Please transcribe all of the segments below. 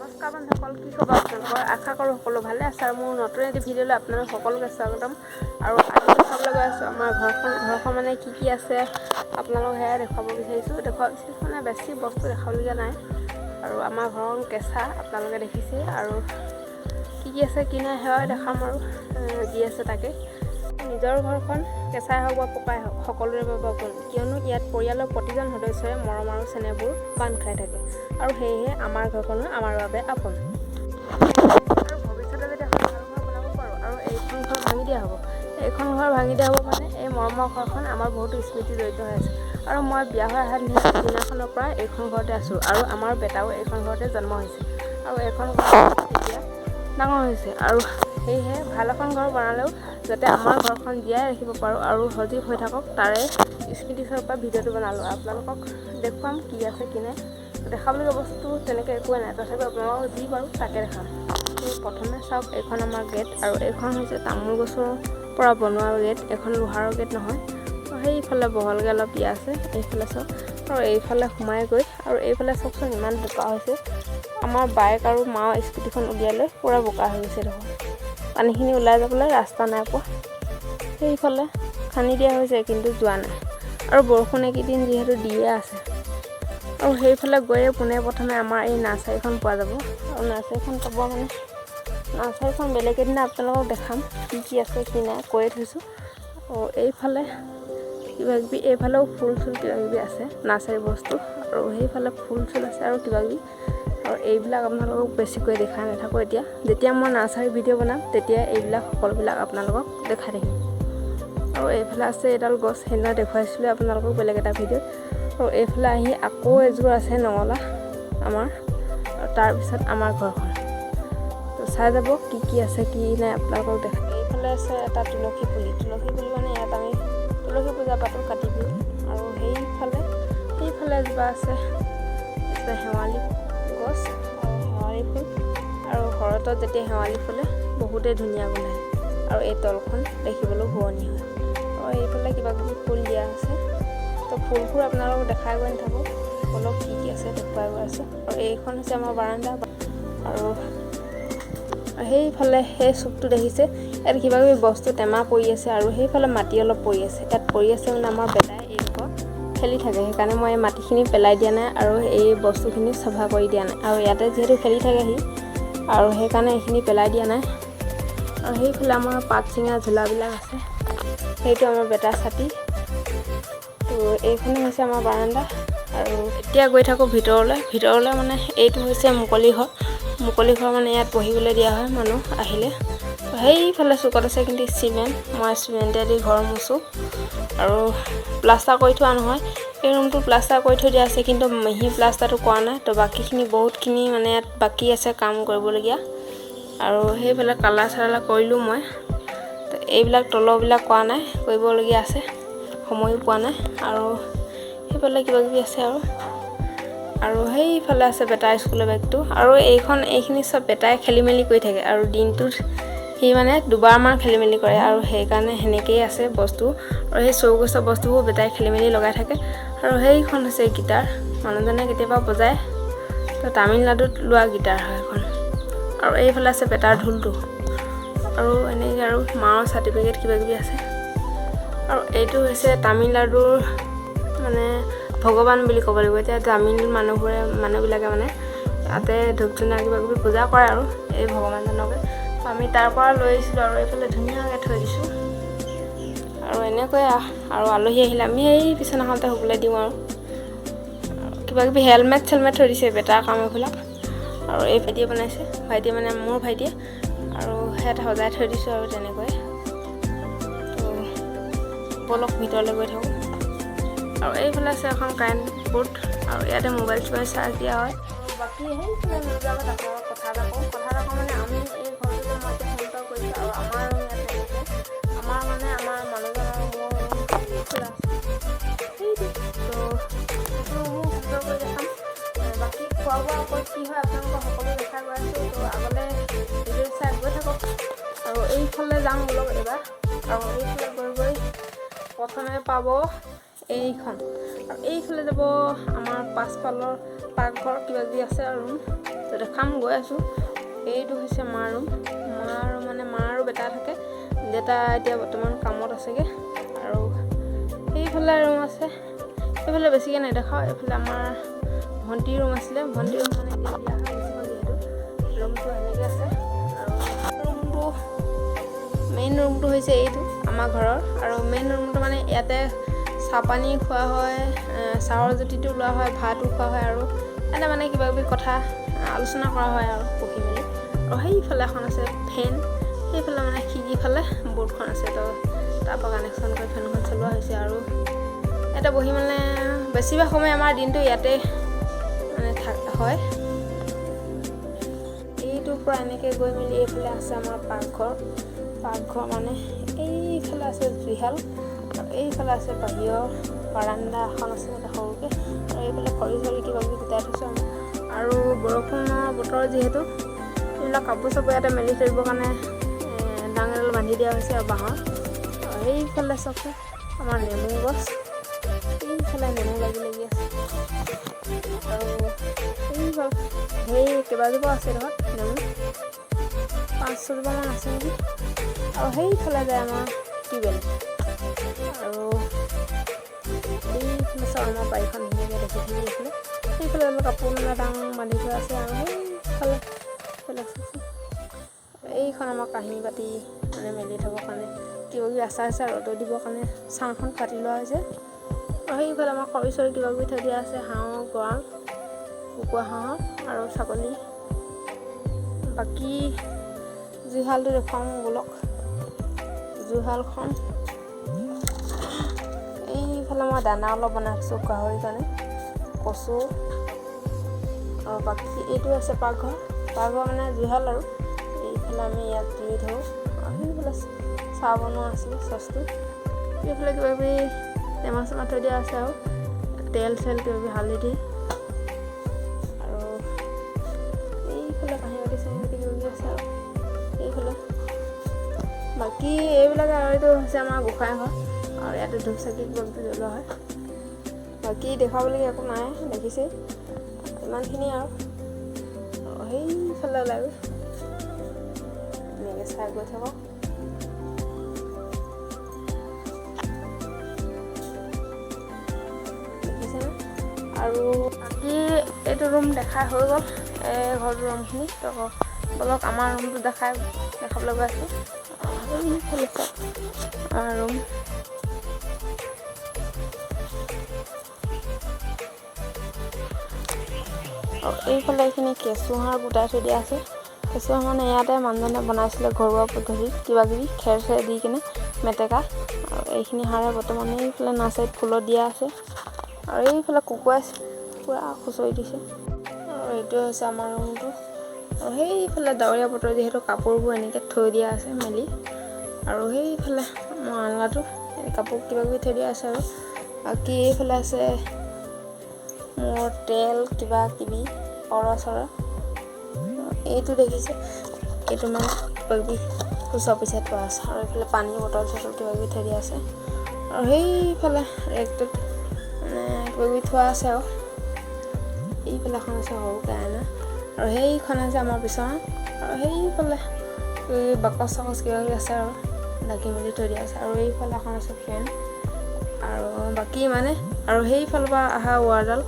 নমস্কাৰ বন্ধুসকল, কি খবৰ আপোনালোকৰ? আশা কৰোঁ সকলো ভালে আছে আৰু মোৰ নতুন এটি ভিডিঅ'লৈ আপোনালোক সকলোকে স্বাগতম। আৰু আজি দেখাবলৈ গৈ আছোঁ আমাৰ ঘৰখন মানে কি আছে আপোনালোকক সেয়া দেখুৱাব বিচাৰিছোঁ। মানে বেছি বস্তু দেখাবলগীয়া নাই আৰু আমাৰ ঘৰখন কেঁচা আপোনালোকে দেখিছে, আৰু কি আছে কি নাই সেয়াই দেখাম আৰু যি আছে তাকে। নিজৰ ঘৰখন কেঁচাই হওক বা পকাই হওক সকলোৰে বাবে আপোন, কিয়নো ইয়াত পৰিয়ালৰ প্ৰতিজন সদস্যই মৰম আৰু চেনেহবোৰ বান্ধ খাই থাকে, আৰু সেয়েহে আমাৰ ঘৰখনো আমাৰ বাবে আপোন। আৰু ভৱিষ্যতে যদি এখন ভাল ঘৰ বনাব পাৰোঁ আৰু এইখন ঘৰ ভাঙি দিয়া হ'ব, মানে এই মৰমৰ ঘৰখন আমাৰ বহুতো স্মৃতি জড়িত হৈ আছে। আৰু মই বিয়া হৈ অহা দিনাখনৰ পৰা এইখন ঘৰতে আছোঁ, আৰু আমাৰ বেটাও এইখন ঘৰতে জন্ম হৈছে, আৰু এইখন ঘৰ এতিয়া ডাঙৰ হৈছে। আৰু সেয়েহে ভাল এখন ঘৰ বনালেও যাতে আমাৰ ঘৰখন জীয়াই ৰাখিব পাৰোঁ আৰু সজীৱ হৈ থাকক, তাৰে স্মৃতিস্বৰূপে ভিডিঅ'টো বনালোঁ। আপোনালোকক দেখুৱাম কি আছে কি নাই। দেখাবলগীয়া বস্তু তেনেকৈ একোৱে নাই, তথাপি আপোনালোকক যি পাৰোঁ তাকে দেখাম। প্ৰথমে চাওক, এইখন আমাৰ গেট, আৰু এইখন হৈছে তামোল গছৰ পৰা বনোৱা গেট, এখন লোহাৰৰ গেট নহয়। সেইফালে বহলকৈ অলপ দিয়া আছে, এইফালে চাওক, আৰু এইফালে সোমাই গৈ আৰু এইফালে চাওকচোন ইমান বোকা হৈছে। আমাৰ বাইক আৰু মাৰ স্কুটিখন উলিয়াই লৈ পূৰা বোকা হৈ গৈছে দেখোন। পানীখিনি ওলাই যাবলৈ ৰাস্তা নাই পোৱা। সেইফালে খান্দি দিয়া হৈছে কিন্তু যোৱা নাই, আৰু বৰষুণ এইকেইদিন যিহেতু দিয়ে আছে। আৰু সেইফালে গৈয়ে পোনে আমাৰ এই নাৰ্চাৰীখন পোৱা যাব, আৰু নাৰ্চাৰীখন পাব মানে নাৰ্চাৰীখন বেলেগ এদিনা আপোনালোকক দেখাম কি আছে কি নাই, কৈয়ে থৈছোঁ। আৰু এইফালে কিবাকিবি, এইফালেও ফুল চুল কিবাকিবি আছে নাৰ্চাৰী বস্তু, আৰু সেইফালে ফুল চুল আছে আৰু কিবাকিবি। আৰু এইবিলাক আপোনালোকক বেছিকৈ দেখাই নাথাকোঁ এতিয়া, যেতিয়া মই নাৰ্চাৰী ভিডিঅ' বনাম তেতিয়া এইবিলাক সকলোবিলাক আপোনালোকক দেখাই থাকিম। আৰু এইফালে আছে এডাল গছ, সেইদিনা দেখুৱাইছিলোঁ আপোনালোকক বেলেগ এটা ভিডিঅ'ত। আৰু এইফালে আহি আকৌ এযোৰ আছে নঙলা আমাৰ, আৰু তাৰপিছত আমাৰ ঘৰখন। তো চাই যাব কি আছে কি নাই আপোনালোকক দেখাই। এইফালে আছে এটা তুলসী পুলি মানে ইয়াত আমি তুলসী পূজা পাতোঁ কাতি বিহু। আৰু সেইফালে এজোপা আছে শেৱালি গছ আৰু শেৱালি ফুল, আৰু শৰতত যেতিয়া শেৱালি ফুলে বহুতেই ধুনীয়া গোন্ধায়, আৰু এই তলখন দেখিবলৈও শুৱনি হয়। আৰু এইফালে কিবাকিবি ফুল দিয়া আছে, তো ফুলবোৰ আপোনালোকক দেখাই গৈ নাথাকোঁ, অলপ কি আছে দেখুৱাই গৈ আছোঁ। আৰু এইখন হৈছে আমাৰ বাৰান্দা, আৰু সেইফালে সেই চুকটো দেখিছে, ইয়াত কিবাকিবি বস্তু টেমা পৰি আছে, আৰু সেইফালে মাটি অলপ পৰি আছে। ইয়াত পৰি আছে মানে আমাৰ বেটাই এইডোখৰ খেলি থাকে, সেইকাৰণে মই এই মাটিখিনি পেলাই দিয়া নাই আৰু এই বস্তুখিনি চফা কৰি দিয়া নাই। আৰু ইয়াতে যিহেতু খেলি থাকে সি, আৰু সেইকাৰণে এইখিনি পেলাই দিয়া নাই। আৰু সেইফালে আমাৰ পাত চিঙা ঝোলাবিলাক আছে, সেইটো আমাৰ বেটাৰ ছাতি। তো এইখনে হৈছে আমাৰ বাৰান্দা। আৰু এতিয়া গৈ থাকোঁ ভিতৰলৈ মানে এইটো হৈছে মুকলি ঘৰ মানে ইয়াত বহিবলৈ দিয়া হয় মানুহ আহিলে। সেইফালে চুকত আছে কিন্তু চিমেণ্ট, মই চিমেণ্টেদি ঘৰ মুচোঁ, আৰু প্লাষ্টাৰ কৰি থোৱা নহয়। এই ৰুমটো প্লাষ্টাৰ কৰি থৈ দিয়া আছে, কিন্তু মিহি প্লাষ্টাৰটো কৰা নাই, তো বাকীখিনি বহুতখিনি মানে ইয়াত বাকী আছে কাম কৰিবলগীয়া। আৰু সেইফালে কালাৰ চালাৰ কৰিলোঁ মই, তো এইবিলাক তলৰবিলাক কৰা নাই, কৰিবলগীয়া আছে, সময়ো পোৱা নাই। আৰু সেইফালে কিবাকিবি আছে, আৰু সেইফালে আছে বেটাৰ স্কুলৰ বেগটো। আৰু এইখিনি চব বেটাই খেলি মেলি কৰি থাকে, আৰু দিনটোত সি মানে দুবাৰমান খেলি মেলি কৰে, আৰু সেইকাৰণে সেনেকৈয়ে আছে বস্তু। আৰু সেই চৌগছৰ বস্তুবোৰ বেটাই খেলি মেলি লগাই থাকে। আৰু সেইখন হৈছে গীটাৰ, মানুহজনে কেতিয়াবা বজায়, তো তামিলনাডুত লোৱা গীটাৰ হয় এখন। আৰু এইফালে আছে বেটাৰ ঢোলটো, আৰু এনেকৈ আৰু মাৰ চাৰ্টিফিকেট কিবাকিবি আছে। আৰু এইটো হৈছে তামিলনাডুৰ মানে ভগৱান বুলি ক'ব লাগিব। এতিয়া তামিল মানুহবিলাকে মানে ইয়াতে ধূপ ধূনা কিবাকিবি পূজা কৰে আৰু এই ভগৱানজনকে, আমি তাৰ পৰা লৈ আহিছিলোঁ। আৰু এইফালে ধুনীয়াকৈ থৈ দিছোঁ। আৰু এনেকৈ আৰু আলহী আহিলে আমি এই বিচনাখনতে শুবলৈ দিওঁ, আৰু কিবাকিবি হেলমেট চেলমেট থৈ দিছে বেটাৰ কাম এইবিলাক। আৰু এই ভাইটিয়ে বনাইছে, মানে মোৰ ভাইটিয়ে, আৰু সেয়াত সজাই থৈ দিছোঁ আৰু তেনেকৈ। তো বলক ভিতৰলৈ গৈ থাকোঁ। আৰু এইফালে আছে এখন কাৰেণ্ট বৰ্ড, আৰু ইয়াতে মোবাইল চোবাইল চাৰ্জ দিয়া হয়। বাকী সেইফালে নোযোৱাকৈ কথা এটা কওঁ মানে আমি এই ঘৰটোতে মই এতিয়া ফোন কৰিছোঁ, আৰু আমাৰ ৰুম ইয়াত তেনেকৈ আমাৰ মানুহজন আৰু মোৰ ৰুম খোলা আছে সেইটো। তো সেইটো ৰুমো সুন্দৰ কৰি দেখাম। বাকী খোৱা বোৱা আকৌ কি হয় আপোনালোকক সকলো দেখা গৈ আছোঁ, তো আগলৈ ভিডিঅ' চাই গৈ থাকক। আৰু এইফালে যাম বোলক এইবাৰ, আৰু এইফালে গৈ প্ৰথমে পাব এইখন, আৰু এইফালে যাব আমাৰ পাছফালৰ পাকঘৰ কিবাকিবি আছে আৰু ৰুম, তো দেখাম গৈ আছোঁ। এইটো হৈছে মাৰ ৰুম মানে মা আৰু বেটা থাকে। দেউতা এতিয়া বৰ্তমান কামত আছেগৈ। আৰু সেইফালে ৰুম আছে, সেইফালে বেছিকৈ নেদেখাওঁ। এইফালে আমাৰ ভণ্টিৰ ৰুম আছিলে, ভণ্টিৰ ৰুম মানে এতিয়া বিয়া হৈ গৈছে যিহেতু ৰুমটো এনেকৈ আছে। আৰু মেইন ৰুমটো হৈছে এইটো আমাৰ ঘৰৰ। আৰু মেইন ৰুমটো মানে ইয়াতে চাহ পানী খোৱা হয়, চাহৰ জুতিটো লোৱা হয়, ভাতো খোৱা হয়, আৰু এনে মানে কিবা কিবি কথা আলোচনা কৰা হয় আৰু বহি মেলি। আৰু সেইফালে এখন আছে ফেন, সেইফালে মানে খিৰিকিফালে বৰ্ডখন আছে, তো তাৰপৰা কানেকশ্যন কৰি ফেনখন চলোৱা হৈছে। আৰু ইয়াতে বহি মানে বেছিভাগ সময় আমাৰ দিনটো ইয়াতে মানে হয়। এইটোৰ পৰা এনেকৈ গৈ মেলি এইফালে আছে আমাৰ পাকঘৰ মানে এইফালে আছে জুইশাল, আৰু এইফালে আছে বাহিৰৰ বাৰান্দা এখন আছে সৰুকৈ। আৰু এইফালে খৰি কিবা কিবি গোটাই থৈছোঁ আমি। আৰু বৰষুণৰ বতৰ যিহেতু এইবিলাক কাপোৰ চাপোৰ ইয়াতে মেলি থৰিবৰ কাৰণে ডাঙৰ এডাল বান্ধি দিয়া হৈছে আৰু বাঁহৰ। আৰু সেইফালে চাওকচোন আমাৰ নেমু গছ, এইফালে নেমু লাগি আছে। আৰু এইফালে সেই কেইবাজোপা আছে ধৰক নেমু, 5-6জোপামান আছে নেকি। আৰু সেইফালে যায় আমাৰ টিউবেল। আৰু এইফালে চাওঁ আমাৰ বাৰীখন ধুনীয়াকৈ দেখি এইফালে সেইফালে অলপ কাপোৰ মেলা ডাঙৰ বান্ধি থোৱা আছে। আৰু সেইফালে এইখন আমাৰ কাঁহী বাতি মানে মেলি থ'বৰ কাৰণে কিবা কিবি আচাৰ ৰ'দত দিবৰ কাৰণে চাংখন কাটি লোৱা হৈছে। আৰু সেইফালে আমাৰ খৰি চৰি কিবা কিবি থৈ দিয়া আছে, হাঁহৰ গঁৰাল, কুকুৰা হাঁহৰ আৰু ছাগলী। বাকী জুইশালটো দেখুৱাওঁ ব'লক। জুইশালখন এইফালে মই দানা অলপ বনাই থৈছোঁ গাহৰিৰ কাৰণে, কচু। আৰু বাকী এইটো আছে পাকঘৰ মানে জুইশাল। আৰু এইফালে আমি ইয়াত জুই ধৰোঁ। আৰু সেইফালে চাহ বনোৱা আছিলে চচটো। এইফালে কিবা কিবি টেমা চেমা থৈ দিয়া আছে, আৰু তেল চেল কিবা কিবি হালধি। আৰু এইফালে কাঁহী বাতি চাহী বাতি কিবা কিবি আছে। আৰু এইফালে বাকী এইবিলাক। আৰু এইটো হৈছে আমাৰ গোঁসাই ঘৰ, আৰু ইয়াতে ধূপ চাকি কিবা কিবি জ্বলোৱা হয়। বাকী দেখুৱাবলগীয়া একো নাই, দেখিছেই ইমানখিনি। আৰু সেইফালে ওলাই গৈ এনেকৈ চাই গৈ থাকক। দেখিছেনে? আৰু বাকী এইটো ৰুম দেখাই হৈ গ'ল, এই ঘৰটো ৰুমখিনি। তো বলক আমাৰ ৰুমটো দেখাবলৈ গৈ আছোঁ। আমাৰ ৰুম এইফালে এইখিনি কেঁচুসাৰ গোটাই থৈ দিয়া আছে। কেঁচুসাৰ মানে ইয়াতে মানুহজনে বনাইছিলে ঘৰুৱা পদ্ধতিত কিবা কিবি খেৰ চেৰ দি কিনে মেটেকা। আৰু এইখিনি সাৰে বৰ্তমান এইফালে নাৰ্চাৰীত ফুলত দিয়া আছে। আৰু এইফালে কুকুৰাই পূৰা খুচৰি দিছে। আৰু এইটোৱে হৈছে আমাৰ ৰুমটো। আৰু সেইফালে ডাৱৰীয়া বতৰ যিহেতু কাপোৰবোৰ এনেকৈ থৈ দিয়া আছে মেলি। আৰু সেইফালে মোৰ আলনাটো কাপোৰ কিবা কিবি থৈ দিয়া আছে। আৰু বাকী এইফালে আছে মোৰ তেল কিবা কিবি চৰ। এইটো দেখিছে, এইটো মানে কিবা কিবি খুচুৰা পইচা থোৱা আছে। আৰু এইফালে পানী বটল চটল কিবা কিবি থৈ দিয়া আছে। আৰু সেইফালে ৰেকটোত মানে কিবা কিবি থোৱা আছে। আৰু এইফালে এখন আছে সৰুকৈ আইনা। আৰু সেইখন আছে আমাৰ বিচনা। আৰু সেইফালে বাকচ চাকচ কিবা কিবি আছে, আৰু ঢাকি মেলি থৈ দিয়া আছে। আৰু এইফালে এখন আছে ফেন। আৰু বাকী মানে আৰু সেইফালৰ পৰা অহা ৱাৰডাল,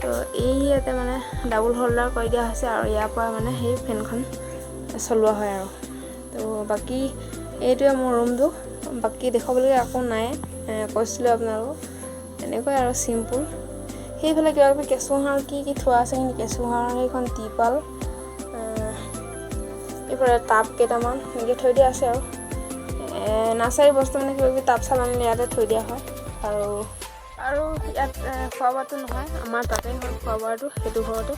তো এই ইয়াতে মানে ডাবল হোল্ডাৰ কৰি দিয়া হৈছে। আৰু ইয়াৰ পৰা মানে সেই ফেনখন চলোৱা হয়। আৰু তো বাকী এইটোৱে মোৰ ৰুমটো। বাকী দেখুৱাবলগীয়া একো নাই, কৈছিলোঁ আপোনালোকক এনেকুৱাই আৰু চিম্পুল। সেইফালে কিবা কিবি কেঁচুসাৰ কি থোৱা আছে, সেইখিনি কেঁচুসাৰ, সেইখন টিপাল, এইফালে টাব কেইটামান এনেকৈ থৈ দিয়া আছে। আৰু নাৰ্চাৰী বস্তু মানে কিবা কিবি টাব চাব আনিলে ইয়াতে থৈ দিয়া হয়। আৰু ইয়াত খোৱা বোৱাটো নহয়, আমাৰ তাতে হয় খোৱা বোৱাটো, সেইটো ঘৰতে।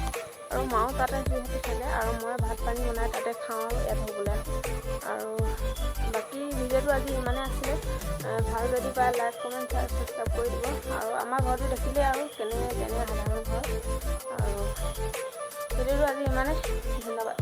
আৰু মাও তাতে যিহেতু থাকে, আৰু মই ভাত পানী বনাই তাতে খাওঁ আৰু ইয়াত হ'বলৈ। আৰু বাকী ভিডিঅ'টো আজি ইমানে আছিলে। ভাল যদি পায় লাইক কমেণ্ট ছাবস্ক্ৰাইব কৰি দিব। আৰু আমাৰ ঘৰটো দেখিলে আৰু কেনে সাধাৰণ ঘৰ। আৰু ভিডিঅ'টো আজি ইমানে, ধন্যবাদ।